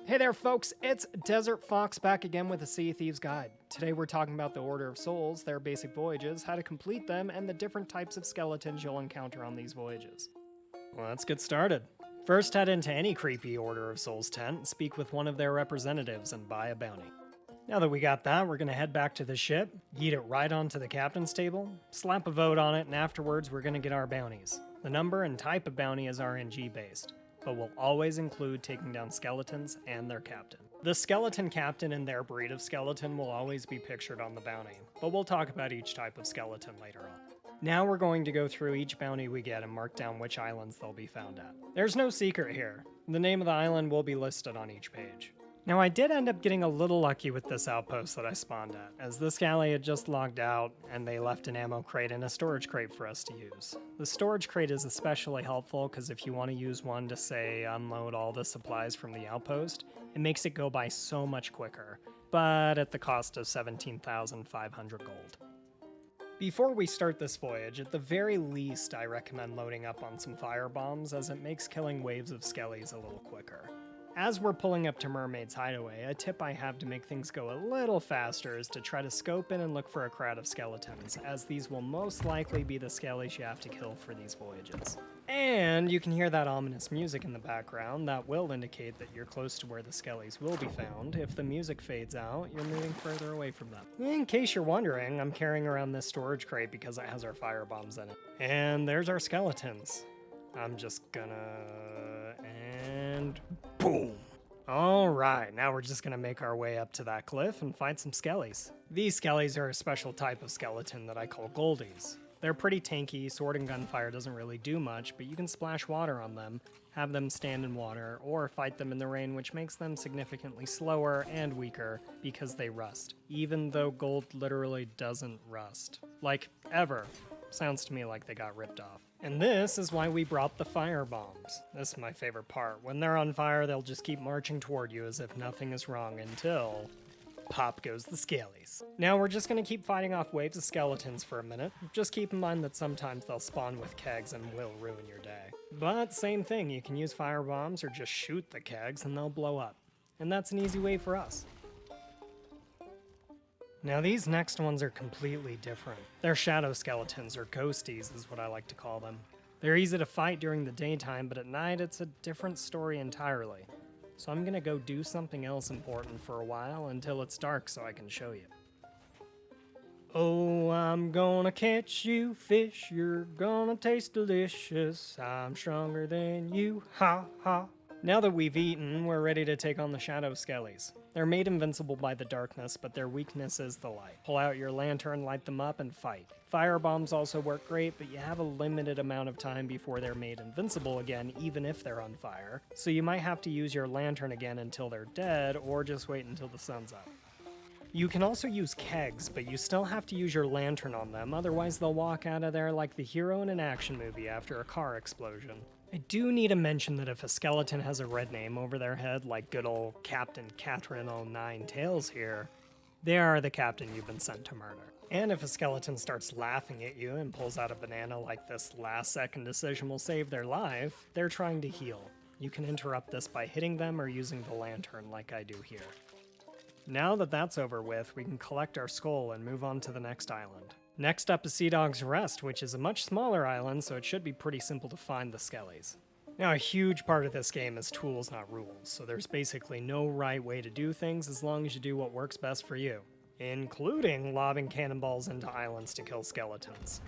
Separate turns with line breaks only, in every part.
Hey there folks, it's Desert Fox back again with a Sea of Thieves guide. Today we're talking about the Order of Souls, their basic voyages, how to complete them, and the different types of skeletons you'll encounter on these voyages. Well, let's get started. First, head into any creepy Order of Souls tent and speak with one of their representatives and buy a bounty. Now that we got that, we're going to head back to the ship, yeet it right onto the captain's table, slap a vote on it, and afterwards we're going to get our bounties. The number and type of bounty is RNG based, but will always include taking down skeletons and their captain. The skeleton captain and their breed of skeleton will always be pictured on the bounty, but we'll talk about each type of skeleton later on. Now we're going to go through each bounty we get and mark down which islands they'll be found at. There's no secret here. The name of the island will be listed on each page. Now I did end up getting a little lucky with this outpost that I spawned at, as this galley had just logged out and they left an ammo crate and a storage crate for us to use. The storage crate is especially helpful because if you want to use one to, say, unload all the supplies from the outpost, it makes it go by so much quicker, but at the cost of 17,500 gold. Before we start this voyage, at the very least I recommend loading up on some fire bombs as it makes killing waves of skellies a little quicker. As we're pulling up to Mermaid's Hideaway, a tip I have to make things go a little faster is to try to scope in and look for a crowd of skeletons, as these will most likely be the skellies you have to kill for these voyages. And you can hear that ominous music in the background that will indicate that you're close to where the skellies will be found. If the music fades out, you're moving further away from them. In case you're wondering, I'm carrying around this storage crate because it has our fire bombs in it. And there's our skeletons. I'm just gonna... and... boom! Alright, now we're just gonna make our way up to that cliff and find some skellies. These skellies are a special type of skeleton that I call goldies. They're pretty tanky, sword and gunfire doesn't really do much, but you can splash water on them, have them stand in water, or fight them in the rain, which makes them significantly slower and weaker because they rust, even though gold literally doesn't rust. Like, ever. Sounds to me like they got ripped off. And this is why we brought the fire bombs. This is my favorite part. When they're on fire, they'll just keep marching toward you as if nothing is wrong until... pop goes the skellies. Now we're just gonna keep fighting off waves of skeletons for a minute. Just keep in mind that sometimes they'll spawn with kegs and will ruin your day. But same thing, you can use fire bombs or just shoot the kegs and they'll blow up. And that's an easy way for us. Now these next ones are completely different. They're shadow skeletons, or ghosties is what I like to call them. They're easy to fight during the daytime, but at night it's a different story entirely. So I'm gonna go do something else important for a while until it's dark so I can show you. Oh, I'm gonna catch you fish, you're gonna taste delicious, I'm stronger than you, ha ha. Now that we've eaten, we're ready to take on the shadow skellies. They're made invincible by the darkness, but their weakness is the light. Pull out your lantern, light them up, and fight. Fire bombs also work great, but you have a limited amount of time before they're made invincible again, even if they're on fire. So you might have to use your lantern again until they're dead, or just wait until the sun's up. You can also use kegs, but you still have to use your lantern on them, otherwise they'll walk out of there like the hero in an action movie after a car explosion. I do need to mention that if a skeleton has a red name over their head, like good old Captain Catherine 09 Tails here, they are the captain you've been sent to murder. And if a skeleton starts laughing at you and pulls out a banana like this last-second decision will save their life, they're trying to heal. You can interrupt this by hitting them or using the lantern like I do here. Now that that's over with, we can collect our skull and move on to the next island. Next up is Sea Dog's Rest, which is a much smaller island, so it should be pretty simple to find the skellies. Now, a huge part of this game is tools, not rules, so there's basically no right way to do things as long as you do what works best for you, including lobbing cannonballs into islands to kill skeletons.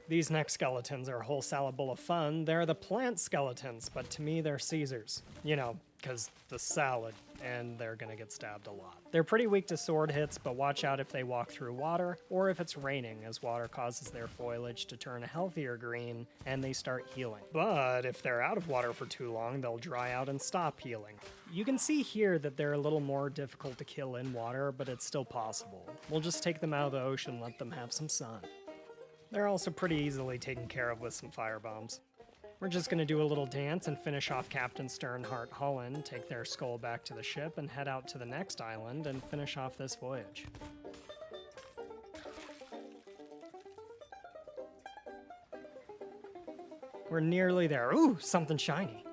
These next skeletons are a whole salad bowl of fun. They're the plant skeletons, but to me they're Caesars. You know, because the salad, and they're gonna get stabbed a lot. They're pretty weak to sword hits, but watch out if they walk through water, or if it's raining, as water causes their foliage to turn a healthier green, and they start healing. But if they're out of water for too long, they'll dry out and stop healing. You can see here that they're a little more difficult to kill in water, but it's still possible. We'll just take them out of the ocean and let them have some sun. They're also pretty easily taken care of with some fire bombs. We're just going to do a little dance and finish off Captain Sternhart Holland, take their skull back to the ship, and head out to the next island and finish off this voyage. We're nearly there. Ooh, something shiny.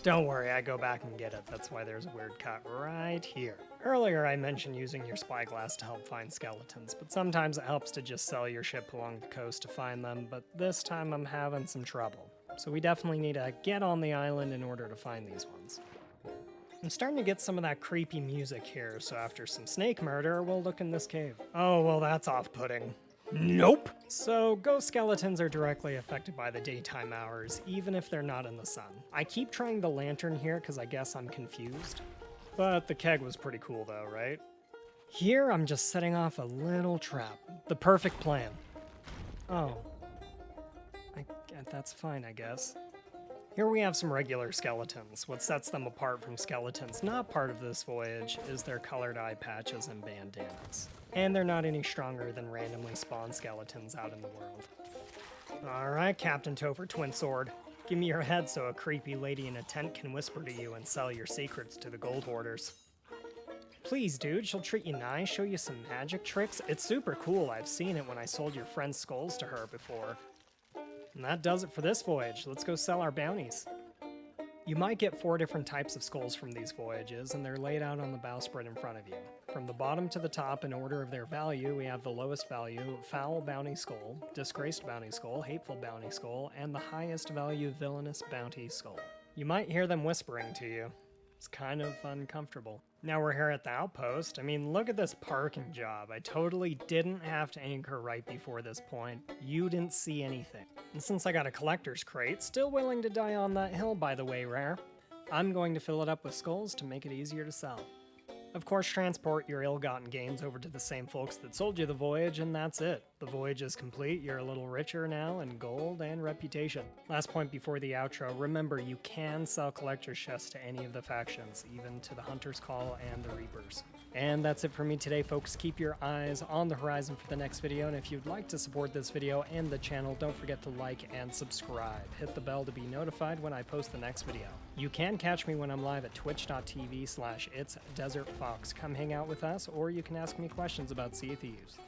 Don't worry, I go back and get it. That's why there's a weird cut right here. Earlier I mentioned using your spyglass to help find skeletons, but sometimes it helps to just sail your ship along the coast to find them, but this time I'm having some trouble. So we definitely need to get on the island in order to find these ones. I'm starting to get some of that creepy music here, so after some snake murder, we'll look in this cave. Oh, well that's off-putting. Nope! So, ghost skeletons are directly affected by the daytime hours, even if they're not in the sun. I keep trying the lantern here because I guess I'm confused. But the keg was pretty cool though, right? Here, I'm just setting off a little trap. The perfect plan. Oh. That's fine, I guess. Here we have some regular skeletons. What sets them apart from skeletons not part of this voyage is their colored eye patches and bandanas. And they're not any stronger than randomly spawned skeletons out in the world. Alright, Captain Topher Twin Sword. Give me your head so a creepy lady in a tent can whisper to you and sell your secrets to the gold hoarders. Please, dude, she'll treat you nice, show you some magic tricks. It's super cool, I've seen it when I sold your friend's skulls to her before. And that does it for this voyage. Let's go sell our bounties. You might get 4 different types of skulls from these voyages, and they're laid out on the bowsprit in front of you. From the bottom to the top, in order of their value, we have the lowest value, Foul Bounty Skull, Disgraced Bounty Skull, Hateful Bounty Skull, and the highest value, Villainous Bounty Skull. You might hear them whispering to you. It's kind of uncomfortable. Now we're here at the outpost. I mean, look at this parking job. I totally didn't have to anchor right before this point. You didn't see anything. And since I got a collector's crate, still willing to die on that hill, by the way, Rare, I'm going to fill it up with skulls to make it easier to sell. Of course, transport your ill-gotten gains over to the same folks that sold you the voyage, and that's it. The voyage is complete, you're a little richer now in gold and reputation. Last point before the outro, remember you can sell collector's chests to any of the factions, even to the Hunter's Call and the Reapers. And that's it for me today, folks. Keep your eyes on the horizon for the next video, and if you'd like to support this video and the channel, don't forget to like and subscribe. Hit the bell to be notified when I post the next video. You can catch me when I'm live at twitch.tv/itsdesertfox. Come hang out with us, or you can ask me questions about Sea of Thieves.